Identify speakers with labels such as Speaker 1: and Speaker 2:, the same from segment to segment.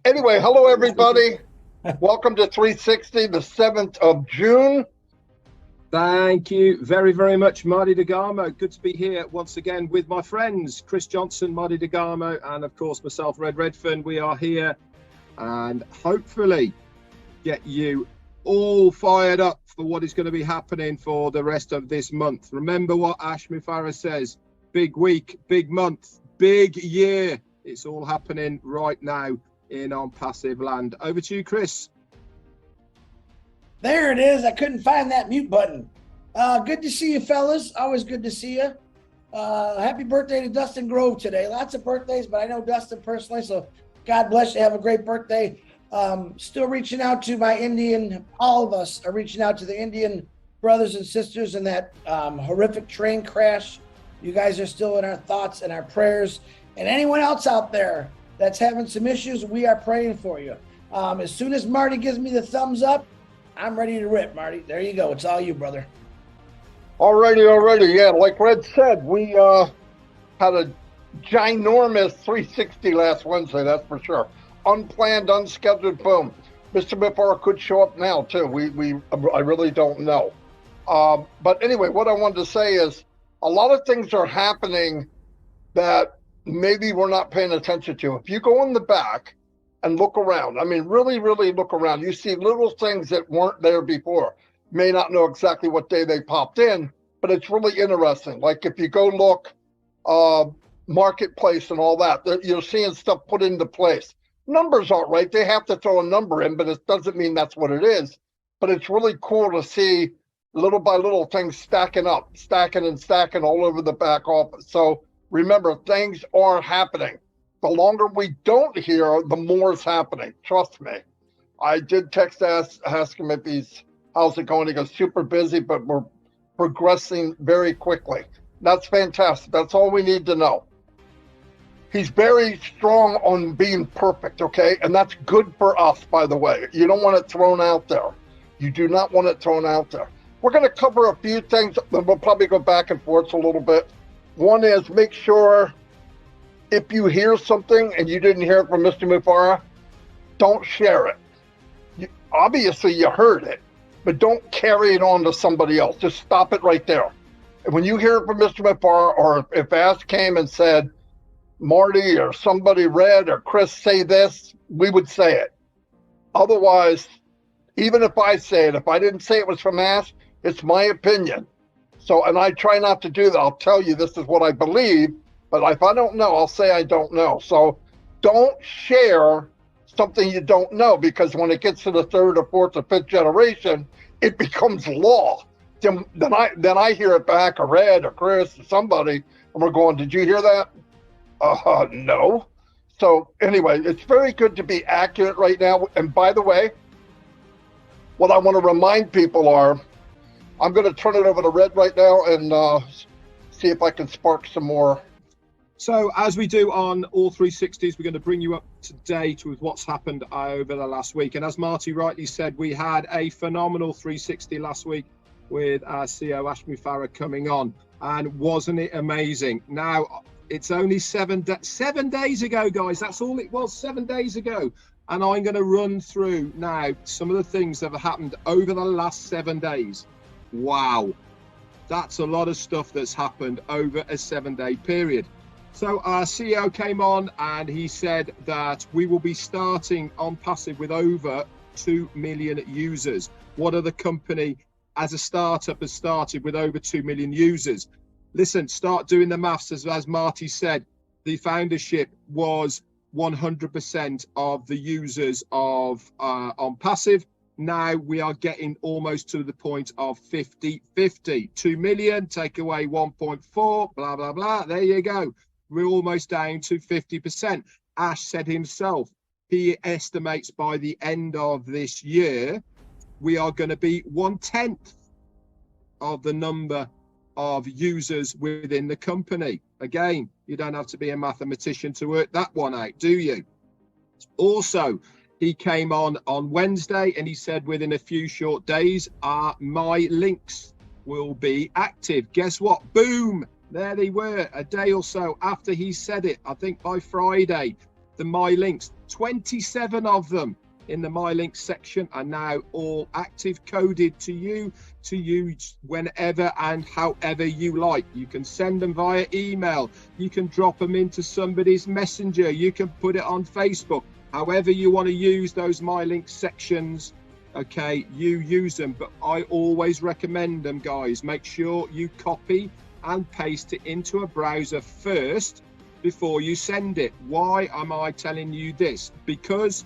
Speaker 1: Anyway, hello everybody. Welcome to 360, the 7th of June.
Speaker 2: Thank you very, very much, Marty DeGarmo. Good to be here once again with my friends, Chris Johnson, Marty DeGarmo, and of course myself, Red Redfern. We are here and hopefully get you all fired up for what is going to be happening for the rest of this month. Remember what Ash Mufareh says, big week, big month, big year. It's all happening right now in Onpassive land. Over to you, Chris.
Speaker 3: There it is. I couldn't find that mute button. Good to see you, fellas. Always good to see you. Happy birthday to Dustin Grove today. Lots of birthdays, but I know Dustin personally, so God bless you. Have a great birthday. Still reaching out to my Indian, all of us are reaching out to the Indian brothers and sisters in that horrific train crash. You guys are still in our thoughts and our prayers. And anyone else out there that's having some issues, we are praying for you. As soon as Marty gives me the thumbs up, I'm ready to rip, Marty. There you go. It's all you, brother.
Speaker 1: Alrighty. Yeah, like Red said, we had a ginormous 360 last Wednesday, that's for sure. Unplanned, unscheduled, boom. Mr. Mufareh could show up now, too. I really don't know. But anyway, what I wanted to say is a lot of things are happening that maybe we're not paying attention to. If you go in the back and look around, I mean, really, really look around, you see little things that weren't there before. May not know exactly what day they popped in, but it's really interesting. Like if you go look, marketplace and all that, you're seeing stuff put into place. Numbers aren't right. They have to throw a number in, but it doesn't mean that's what it is. But it's really cool to see little by little things stacking up, stacking all over the back office. So remember, things are happening. The longer we don't hear, the more is happening. Trust me. I did text ask him if how's it going? He goes, super busy, but we're progressing very quickly. That's fantastic. That's all we need to know. He's very strong on being perfect, okay? And that's good for us, by the way. You don't want it thrown out there. You do not want it thrown out there. We're going to cover a few things, and we'll probably go back and forth a little bit. One is make sure if you hear something and you didn't hear it from Mr. Mufareh, don't share it. Obviously, you heard it, but don't carry it on to somebody else. Just stop it right there. And when you hear it from Mr. Mufareh, or if Ash came and said, Marty or somebody, Red or Chris, say this, we would say it. Otherwise, even if I say it, if I didn't say it was from Ash, it's my opinion. So, and I try not to do that. I'll tell you this is what I believe, but if I don't know, I'll say I don't know. So don't share something you don't know, because when it gets to the third or fourth or fifth generation, it becomes law. Then I hear it back, or Red or Chris or somebody, and we're going, did you hear that? No. So anyway, it's very good to be accurate right now. And by the way, what I want to remind people are, I'm going to turn it over to Red right now and see if I can spark some more.
Speaker 2: So as we do on all 360s, we're going to bring you up to date with what's happened over the last week. And as Marty rightly said, we had a phenomenal 360 last week with our CEO Ash Mufareh coming on. And wasn't it amazing? Now, it's only 7 days ago, guys. That's all it was, 7 days ago. And I'm going to run through now some of the things that have happened over the last 7 days. Wow. That's a lot of stuff that's happened over a 7-day period. So our CEO came on and he said that we will be starting Onpassive with over 2 million users. What other company as a startup has started with over 2 million users? Listen, start doing the maths. As Marty said, the foundership was 100% of the users of Onpassive. Now we are getting almost to the point of 50-50. 2 million, take away 1.4, blah, blah, blah. There you go. We're almost down to 50%. Ash said himself, he estimates by the end of this year, we are going to be 1/10 of the number of users within the company. Again, you don't have to be a mathematician to work that one out, do you? Also, he came on Wednesday and he said within a few short days, my links will be active. Guess what? Boom! There they were, a day or so after he said it. I think by Friday, the My Links. 27 of them in the My Links section are now all active, coded to you to use whenever and however you like. You can send them via email, you can drop them into somebody's messenger, you can put it on Facebook. However you want to use those My Links sections, okay, you use them. But I always recommend them, guys. Make sure you copy and paste it into a browser first before you send it. Why am I telling you this? Because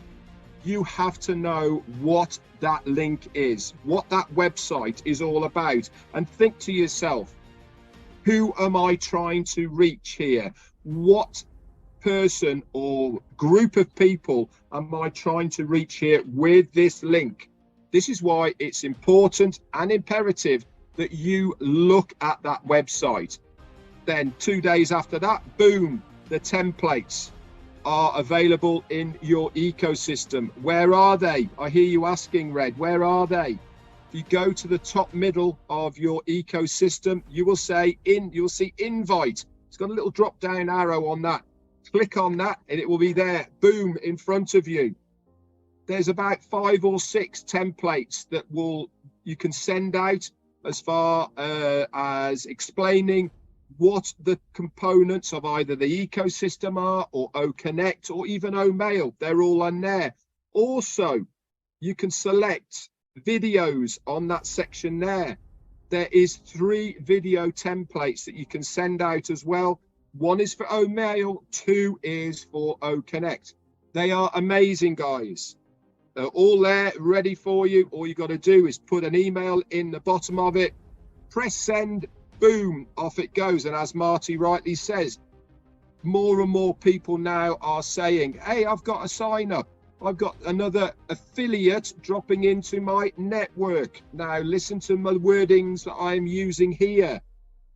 Speaker 2: you have to know what that link is, what that website is all about, and think to yourself, who am I trying to reach here? What person or group of people am I trying to reach here with this link? This is why it's important and imperative that you look at that website. Then 2 days after that, boom, the templates are available in your ecosystem. Where are they? I hear you asking, Red, where are they? If you go to the top middle of your ecosystem, you will say you'll see invite. It's got a little drop down arrow on that. Click on that and it will be there, boom, in front of you. There's about 5 or 6 templates that you can send out as far as explaining what the components of either the ecosystem are, or OConnect, or even OMail. They're all on there. Also, you can select videos on that section there. There is 3 video templates that you can send out as well. 1 is for OMail, 2 is for OConnect. They are amazing, guys. They're all there, ready for you. All you got to do is put an email in the bottom of it, press send, boom, off it goes. And as Marty rightly says, more and more people now are saying, hey, I've got a sign up. I've got another affiliate dropping into my network. Now, listen to my wordings that I'm using here.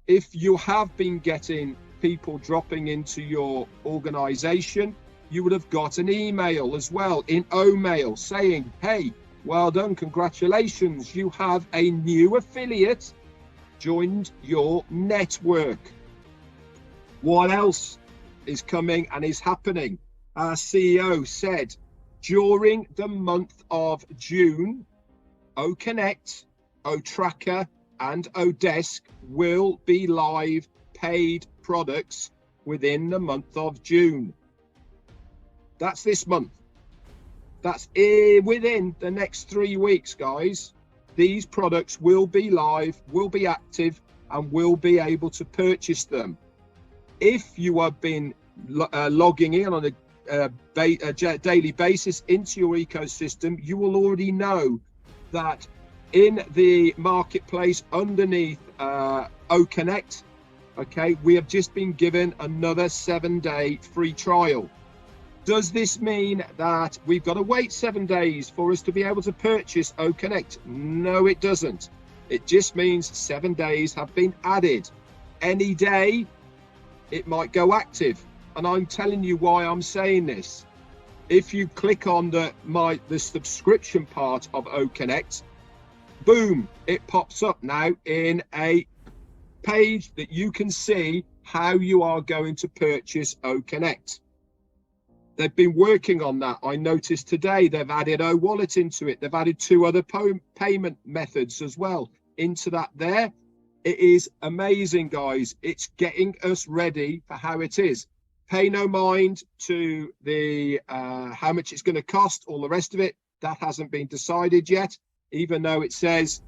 Speaker 2: If you have been getting people dropping into your organization, you would have got an email as well in OMail saying, hey, well done, congratulations, you have a new affiliate joined your network. What else is coming and is happening? Our CEO said during the month of June, OConnect, OTracker and ODesk will be live paid products within the month of June. That's this month. That's within the next 3 weeks, guys. These products will be live, will be active, and will be able to purchase them. If you have been logging in on a daily basis into your ecosystem, you will already know that in the marketplace underneath OConnect, okay, we have just been given another 7-day free trial. Does this mean that we've got to wait 7 days for us to be able to purchase OConnect? No, it doesn't. It just means 7 days have been added. Any day, it might go active. And I'm telling you why I'm saying this. If you click on the subscription part of OConnect, boom, it pops up now in a page that you can see how you are going to purchase OConnect. They've been working on that. I noticed today they've added OWallet into it. They've added 2 other payment methods as well into that there. It is amazing, guys. It's getting us ready for how it is. Pay no mind to the how much it's going to cost, all the rest of it. That hasn't been decided yet, even though it says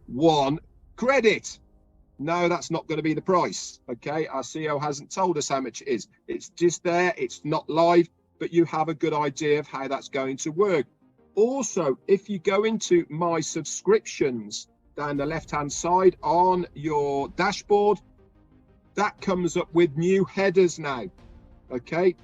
Speaker 2: 1 credit. No, that's not going to be the price. Okay, our CEO hasn't told us how much it is. It's just there. It's not live, but you have a good idea of how that's going to work. Also, if you go into my subscriptions down the left-hand side on your dashboard, that comes up with new headers now. Okay,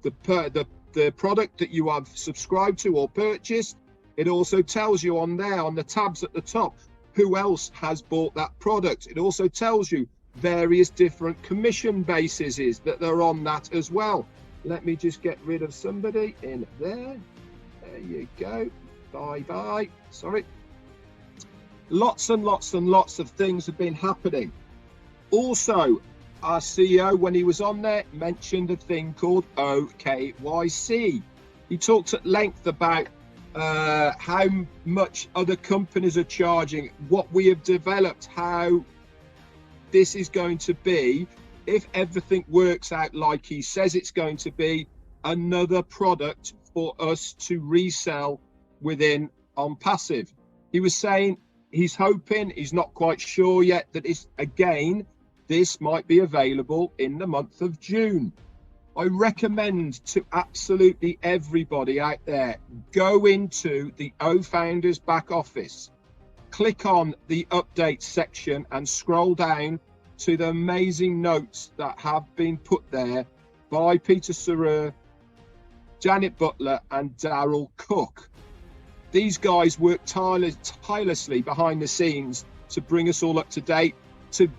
Speaker 2: the product that you have subscribed to or purchased, it also tells you on there on the tabs at the top who else has bought that product. It also tells you various different commission bases that are on that as well. Let me just get rid of somebody in there. There you go. Bye. Sorry. Lots and lots and lots of things have been happening. Also, our CEO, when he was on there, mentioned a thing called OKYC. He talked at length about how much other companies are charging, what we have developed, how this is going to be, if everything works out like he says it's going to be, another product for us to resell within Onpassive. He was saying he's hoping, he's not quite sure yet, that this might be available in the month of June. I recommend to absolutely everybody out there, go into the Ofounders back office, click on the update section and scroll down to the amazing notes that have been put there by Peter Sergiu, Janet Butler and Daryl Cook. These guys work tirelessly behind the scenes to bring us all up to date, to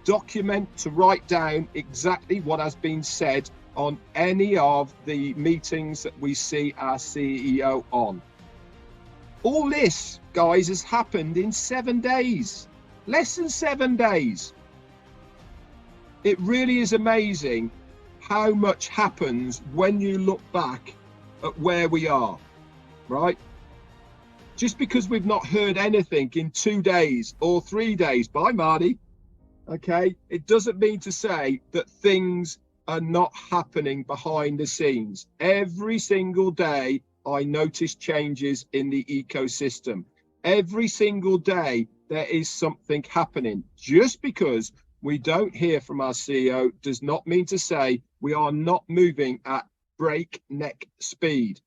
Speaker 2: document, to write down exactly what has been said on any of the meetings that we see our CEO on. All this, guys, has happened in 7 days, less than 7 days. It really is amazing how much happens when you look back at where we are, right? Just because we've not heard anything in 2 days or 3 days, bye Marty, okay, it doesn't mean to say that things are not happening behind the scenes. Every single day I notice changes in the ecosystem. Every single day there is something happening. Just because we don't hear from our CEO does not mean to say we are not moving at breakneck speed.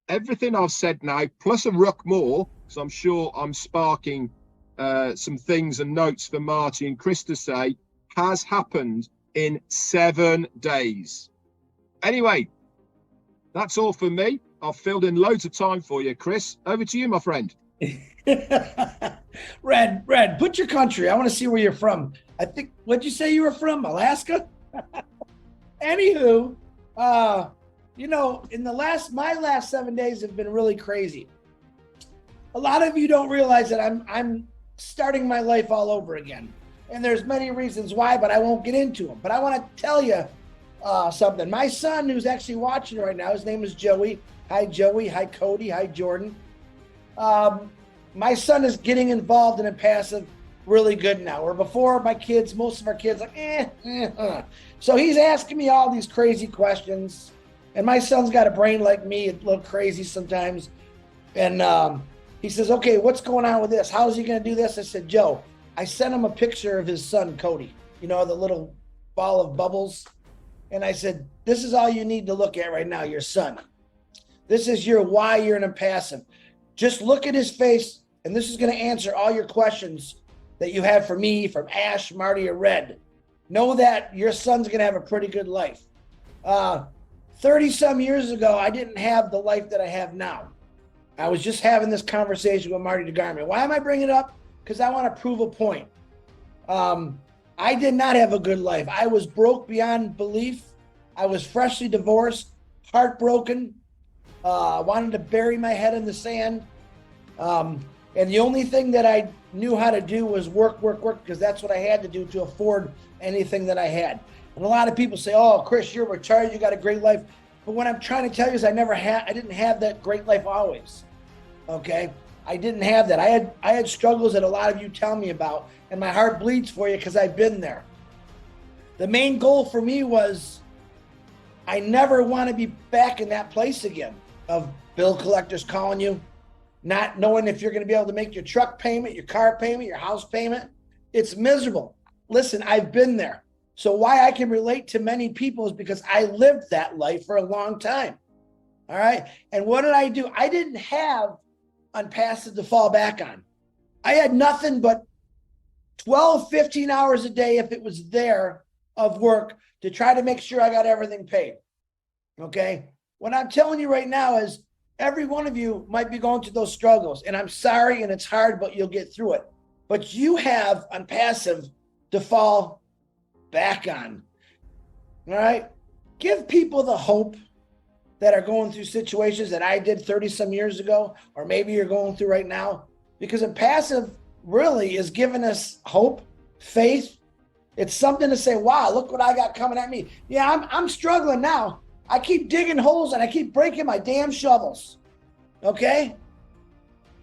Speaker 2: Everything I've said now, plus a ruck more, because I'm sure I'm sparking some things and notes for Marty and Chris to say, has happened in 7 days. Anyway, that's all for me. I've filled in loads of time for you, Chris. Over to you, my friend.
Speaker 3: Red, put your country. I want to see where you're from. I think, what'd you say you were from? Alaska? Anywho, you know, my last 7 days have been really crazy. A lot of you don't realize that I'm starting my life all over again. And there's many reasons why, but I won't get into them. But I want to tell you something. My son, who's actually watching right now, his name is Joey. Hi, Joey. Hi, Cody. Hi, Jordan. My son is getting involved in Onpassive really good now. Where before, most of our kids, like, So he's asking me all these crazy questions. And my son's got a brain like me, a little crazy sometimes. And he says, okay, what's going on with this? How is he going to do this? I said, Joe, I sent him a picture of his son, Cody, you know, the little ball of bubbles. And I said, this is all you need to look at right now, your son. This is your why you're in Onpassive. Just look at his face, and this is going to answer all your questions that you have for me, from Ash, Marty, or Red. Know that your son's going to have a pretty good life. 30-some years ago, I didn't have the life that I have now. I was just having this conversation with Marty DeGarman. Why am I bringing it up? Because I want to prove a point. I did not have a good life. I was broke beyond belief. I was freshly divorced, heartbroken, wanted to bury my head in the sand. And the only thing that I knew how to do was work, because that's what I had to do to afford anything that I had. And a lot of people say, oh, Chris, you're retired, you got a great life. But what I'm trying to tell you is I didn't have that great life always, okay? I didn't have that. I had struggles that a lot of you tell me about, and my heart bleeds for you because I've been there. The main goal for me was I never want to be back in that place again of bill collectors calling you, not knowing if you're going to be able to make your truck payment, your car payment, your house payment. It's miserable. Listen, I've been there. So why I can relate to many people is because I lived that life for a long time. All right. And what did I do? I didn't have Onpassive to fall back on. I had nothing but 12, 15 hours a day, if it was there, of work to try to make sure I got everything paid. Okay. What I'm telling you right now is every one of you might be going through those struggles, and I'm sorry, and it's hard, but you'll get through it. But you have Onpassive to fall back on. All right. Give people the hope that are going through situations that I did 30-some years ago, or maybe you're going through right now, because Onpassive really is giving us hope, faith, It's something to say, wow, look what I got coming at me. Yeah, I'm struggling now. I keep digging holes and I keep breaking my damn shovels. Okay?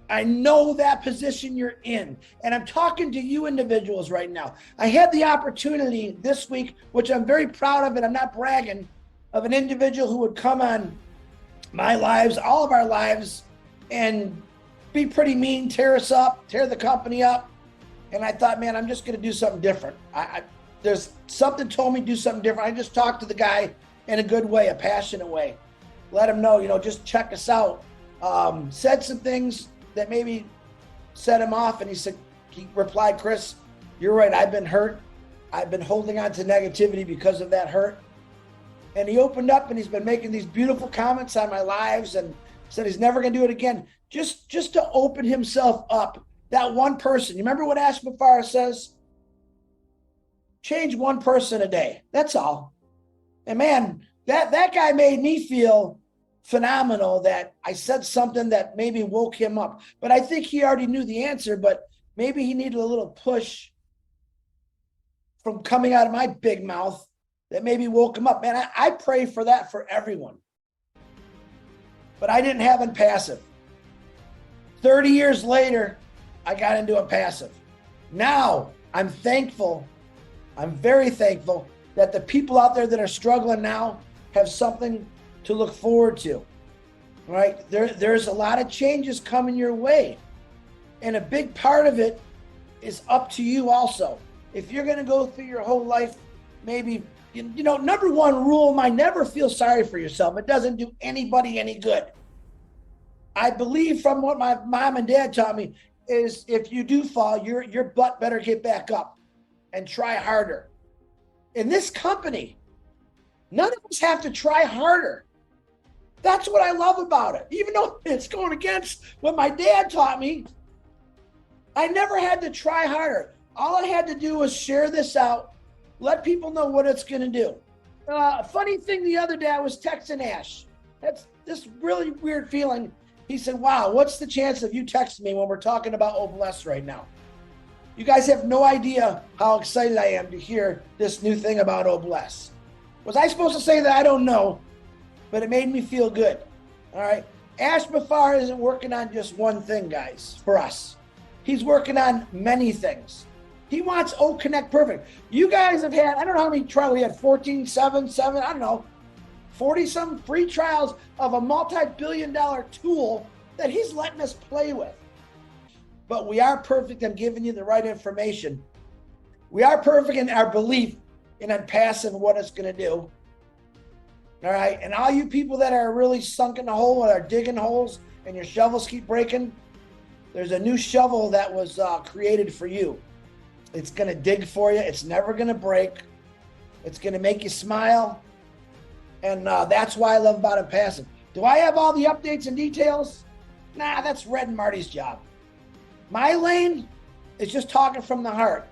Speaker 3: I know that position you're in. And I'm talking to you individuals right now. I had the opportunity this week, which I'm very proud of, and I'm not bragging, of an individual who would come on my lives, all of our lives, and be pretty mean, tear us up, tear the company up. And I thought, man, I'm just going to do something different. There's something told me to do something different. I just talked to the guy in a good way, a passionate way. Let him know, just check us out. Said some things that maybe set him off. And he replied, Chris, you're right. I've been hurt. I've been holding on to negativity because of that hurt. And he opened up and he's been making these beautiful comments on my lives and said he's never going to do it again. Just to open himself up. That one person, you remember what Ash Mufareh says? Change one person a day. That's all. And man, that guy made me feel phenomenal that I said something that maybe woke him up. But I think he already knew the answer, but maybe he needed a little push from coming out of my big mouth that maybe woke him up. Man, I pray for that for everyone. But I didn't have Onpassive. 30 years later, I got into Onpassive. Now, I'm thankful. I'm very thankful that the people out there that are struggling now have something to look forward to. Right? There's a lot of changes coming your way. And a big part of it is up to you also. If you're going to go through your whole life, maybe, number one rule of mine, never feel sorry for yourself. It doesn't do anybody any good. I believe from what my mom and dad taught me is if you do fall, your butt better get back up and try harder. In this company, none of us have to try harder. That's what I love about it. Even though it's going against what my dad taught me, I never had to try harder. All I had to do was share this out, let people know what it's going to do. Funny thing the other day, I was texting Ash. That's this really weird feeling. He said, wow, what's the chance of you texting me when we're talking about OBless right now? You guys have no idea how excited I am to hear this new thing about OBless. Was I supposed to say that? I don't know, but it made me feel good. All right. Ash Mufareh isn't working on just one thing, guys, for us. He's working on many things. He wants OConnect perfect. You guys have had, I don't know how many trials, we had 14, 7, I don't know, 40-some free trials of a multi-billion-dollar tool that he's letting us play with. But we are perfect in giving you the right information. We are perfect in our belief in Onpassive and what it's going to do. All right. And all you people that are really sunk in the hole and are digging holes and your shovels keep breaking, there's a new shovel that was created for you. It's going to dig for you. It's never going to break. It's going to make you smile. And that's why I love about Onpassive. Do I have all the updates and details? Nah, that's Red and Marty's job. My lane is just talking from the heart.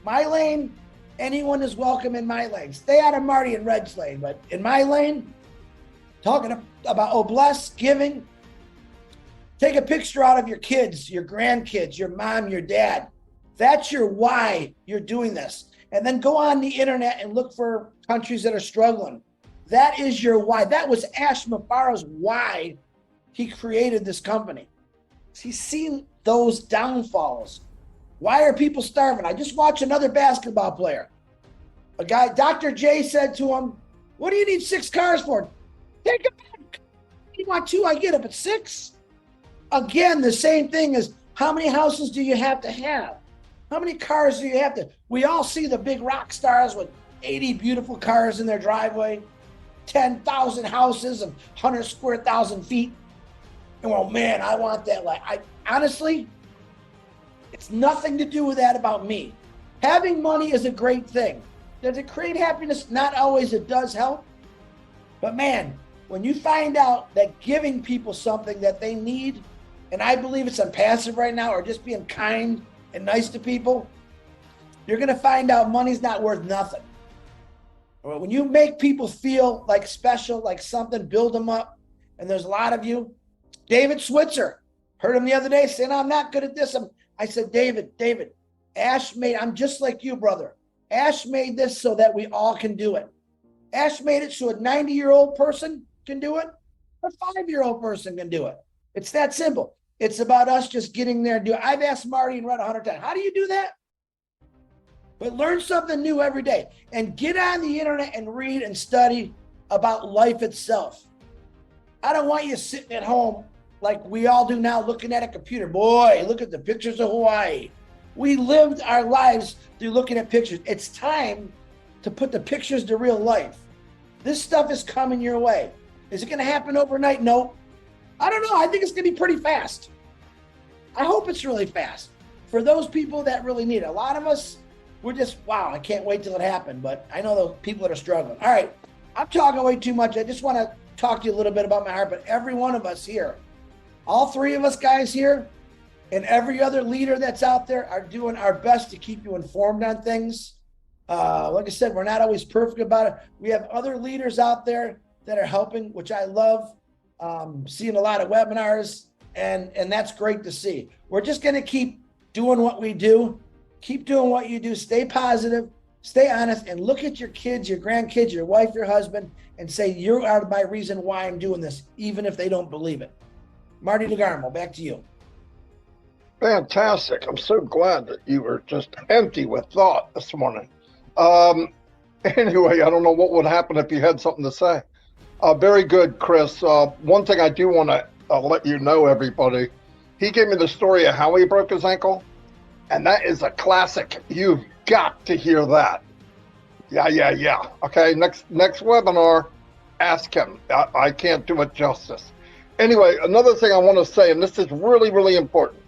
Speaker 3: My lane, anyone is welcome in my lane. Stay out of Marty and Red's lane, but in my lane, talking about OBless, giving, take a picture out of your kids, your grandkids, your mom, your dad. That's your why you're doing this. And then go on the internet and look for countries that are struggling. That is your why. That was Ash Mufareh's why he created this company. He's seen those downfalls. Why are people starving? I just watched another basketball player. A guy, Dr. J said to him, what do you need 6 cars for? Take it back. You want 2, I get it, but 6? Again, the same thing as how many houses do you have to have? How many cars do you have to? We all see the big rock stars with 80 beautiful cars in their driveway, 10,000 houses and 100 square thousand feet. And well, man, I want that. Honestly, it's nothing to do with that about me. Having money is a great thing. Does it create happiness? Not always. It does help. But man, when you find out that giving people something that they need, and I believe it's Onpassive right now, or just being kind and nice to people, you're going to find out money's not worth nothing. Or when you make people feel like special, like something, build them up. And there's a lot of you. David Switzer, heard him the other day saying, I'm not good at this. I said, David, Ash made, I'm just like you, brother. Ash made this so that we all can do it. Ash made it so a 90-year-old person can do it, a 5-year-old person can do it. It's that simple. It's about us just getting there and do it. I've asked Marty and Red 100 times, how do you do that? But learn something new every day and get on the internet and read and study about life itself. I don't want you sitting at home like we all do now looking at a computer. Boy, look at the pictures of Hawaii. We lived our lives through looking at pictures. It's time to put the pictures to real life. This stuff is coming your way. Is it going to happen overnight? No. I don't know. I think it's going to be pretty fast. I hope it's really fast for those people that really need it. A lot of us, we're just, wow, I can't wait till it happened. But I know those people that are struggling. All right. I'm talking way too much. I just want to talk to you a little bit about my heart. But every one of us here, all three of us guys here, and every other leader that's out there are doing our best to keep you informed on things. Like I said, we're not always perfect about it. We have other leaders out there that are helping, which I love. Seeing a lot of webinars, and that's great to see. We're just going to keep doing what we do. Keep doing what you do. Stay positive, stay honest, and look at your kids, your grandkids, your wife, your husband, and say, you are my reason why I'm doing this, even if they don't believe it. Marty DeGarmo, back to you.
Speaker 1: Fantastic. I'm so glad that you were just empty with thought this morning. Anyway, I don't know what would happen if you had something to say. Very good, Chris. One thing I do want to let you know, everybody, he gave me the story of how he broke his ankle, and that is a classic. You've got to hear that. Yeah. Okay, next webinar, ask him. I can't do it justice. Anyway, another thing I want to say, and this is really, really important.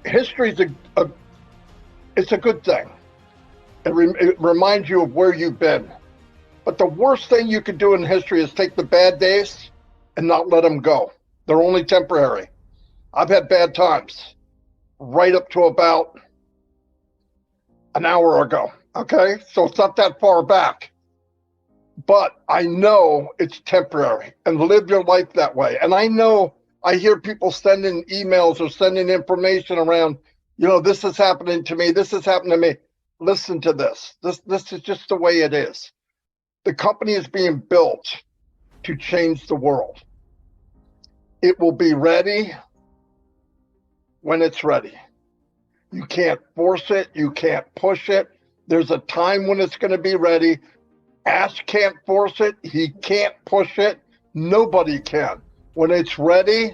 Speaker 1: History is it's a good thing. It reminds you of where you've been. But the worst thing you could do in history is take the bad days and not let them go. They're only temporary. I've had bad times right up to about an hour ago. Okay, so it's not that far back. But I know it's temporary, and live your life that way. And I know I hear people sending emails or sending information around, this is happening to me. This is happening to me. Listen to this. This is just the way it is. The company is being built to change the world. It will be ready when it's ready. You can't force it. You can't push it. There's a time when it's going to be ready. Ash can't force it. He can't push it. Nobody can. When it's ready,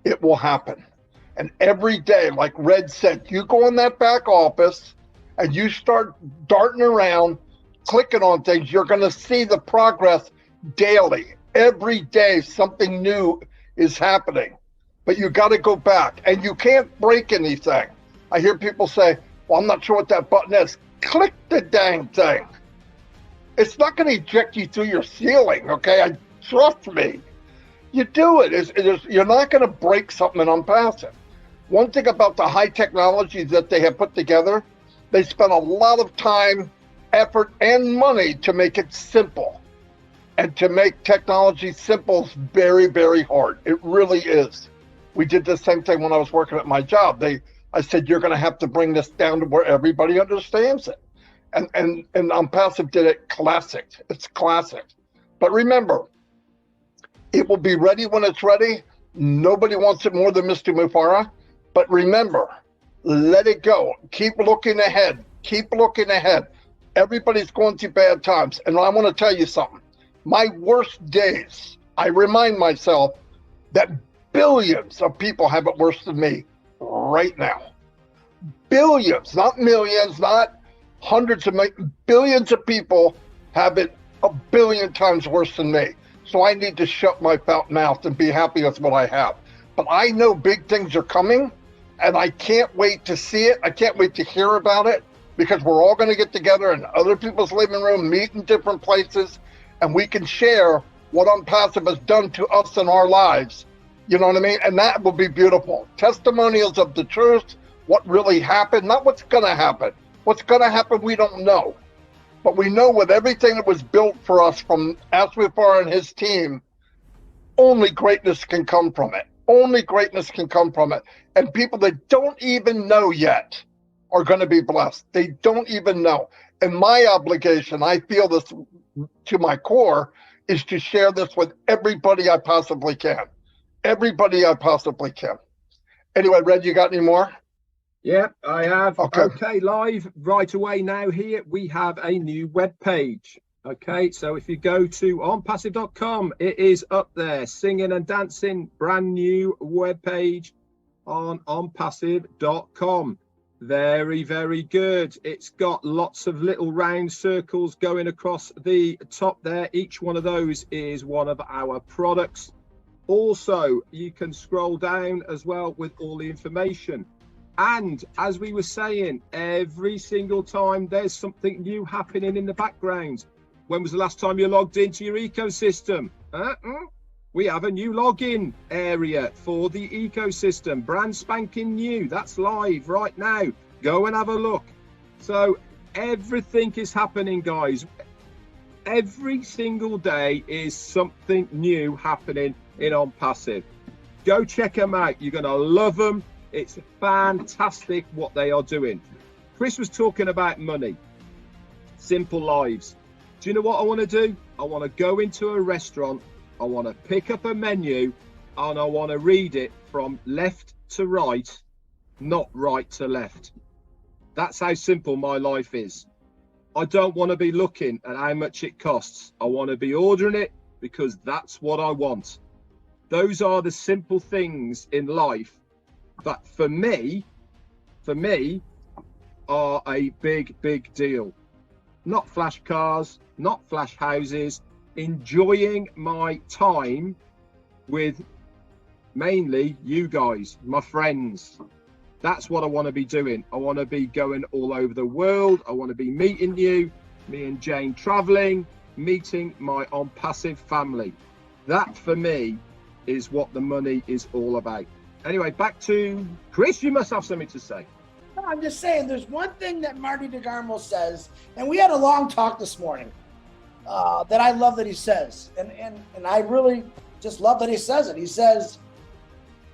Speaker 1: it will happen. And every day, like Red said, you go in that back office and you start darting around, clicking on things, you're going to see the progress daily. Every day, something new is happening. But you got to go back, and you can't break anything. I hear people say, well, I'm not sure what that button is. Click the dang thing. It's not going to eject you through your ceiling, okay? Trust me. You do it. You're not going to break something in Onpassive. One thing about the high technology that they have put together, they spent a lot of time, effort, and money to make it simple. And to make technology simple is very, very hard. It really is. We did the same thing when I was working at my job. I said, you're going to have to bring this down to where everybody understands it. And Onpassive did it classic. It's classic. But remember, it will be ready when it's ready. Nobody wants it more than Mr. Mufareh. But remember, let it go. Keep looking ahead. Keep looking ahead. Everybody's going through bad times. And I want to tell you something. My worst days, I remind myself that billions of people have it worse than me right now. Billions, not millions, not hundreds of millions, billions of people have it a billion times worse than me. So I need to shut my mouth and be happy with what I have. But I know big things are coming, and I can't wait to see it. I can't wait to hear about it, because we're all going to get together in other people's living room, meet in different places, and we can share what Onpassive has done to us in our lives. You know what I mean? And that will be beautiful. Testimonials of the truth, what really happened, not what's going to happen. What's going to happen, we don't know. But we know with everything that was built for us from Mufareh and his team, only greatness can come from it. Only greatness can come from it. And people that don't even know yet are going to be blessed. They don't even know. And my obligation, I feel this to my core, is to share this with everybody I possibly can. Everybody I possibly can. Anyway, Red, you got any more?
Speaker 2: Yeah, I have.
Speaker 1: Okay.
Speaker 2: Okay, live right away now here. We have a new web page. Okay, so if you go to onpassive.com, it is up there, singing and dancing, brand new web page on onpassive.com. Very, very good. It's got lots of little round circles going across the top there. Each one of those is one of our products. Also, you can scroll down as well with all the information. And as we were saying, every single time there's something new happening in the background. When was the last time you logged into your ecosystem? We have a new login area for the ecosystem, brand spanking new. That's live right now. Go and have a look. So everything is happening, guys. Every single day is something new happening in Onpassive. Go check them out. You're going to love them. It's fantastic what they are doing. Chris was talking about money, simple lives. Do you know what I want to do? I want to go into a restaurant. I want to pick up a menu and I want to read it from left to right, not right to left. That's how simple my life is. I don't want to be looking at how much it costs. I want to be ordering it because that's what I want. Those are the simple things in life that for me are a big deal. Not flash cars, not flash houses, enjoying my time with mainly you guys, my friends. That's what I want to be doing. I want to be going all over the world. I want to be meeting you, me and Jane traveling, meeting my Onpassive family. That for me is what the money is all about. Anyway, back to Chris. You must have something to say.
Speaker 3: I'm just saying, there's one thing that Marty DeGarmo says, and we had a long talk this morning that I love that he says, and I really just love that he says it. He says,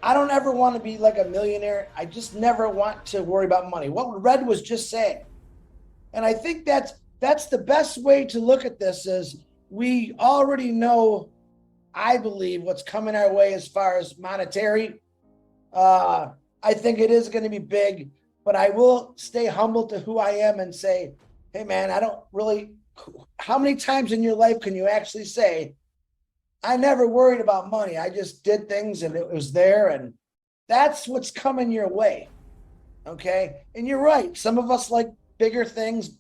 Speaker 3: I don't ever want to be like a millionaire. I just never want to worry about money. What Red was just saying. And I think that's the best way to look at this is we already know, I believe, what's coming our way as far as monetary. I think it is going to be big, but I will stay humble to who I am and say, hey man, I don't really, how many times in your life can you actually say, I never worried about money. I just did things and it was there, and that's what's coming your way. Okay. And you're right. Some of us like bigger things,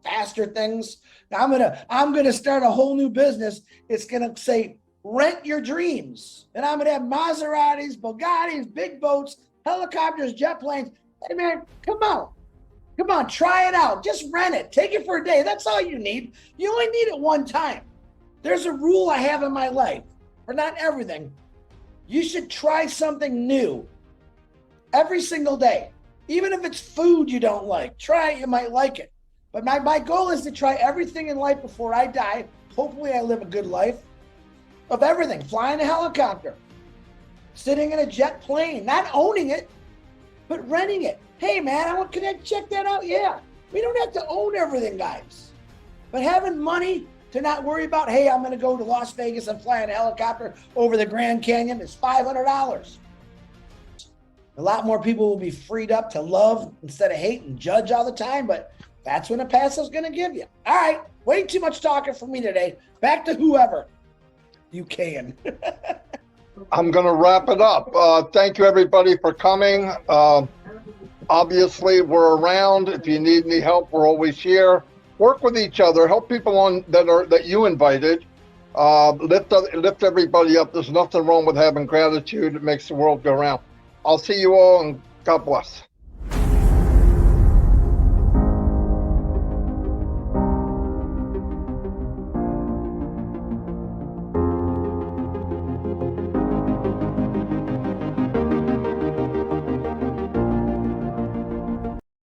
Speaker 3: faster things. Now I'm going to start a whole new business. It's going to say, rent your dreams. And I'm going to have Maseratis, Bugattis, big boats, helicopters, jet planes. Hey man, come on, try it out. Just rent it. Take it for a day. That's all you need. You only need it one time. There's a rule I have in my life, for not everything. You should try something new every single day. Even if it's food you don't like, try it, you might like it. But my goal is to try everything in life before I die. Hopefully I live a good life of everything. Flying a helicopter, sitting in a jet plane, not owning it, but renting it. Hey man, can I check that out? Yeah. We don't have to own everything, guys. But having money to not worry about, hey, I'm going to go to Las Vegas and fly in a helicopter over the Grand Canyon is $500. A lot more people will be freed up to love instead of hate and judge all the time, but that's what Onpassive's going to give you. All right, way too much talking for me today. Back to whoever you can.
Speaker 1: I'm going to wrap it up. Thank you, everybody, for coming. Obviously, we're around. If you need any help, we're always here. Work with each other. Help people on that you invited. Lift everybody up. There's nothing wrong with having gratitude. It makes the world go round. I'll see you all, and God bless.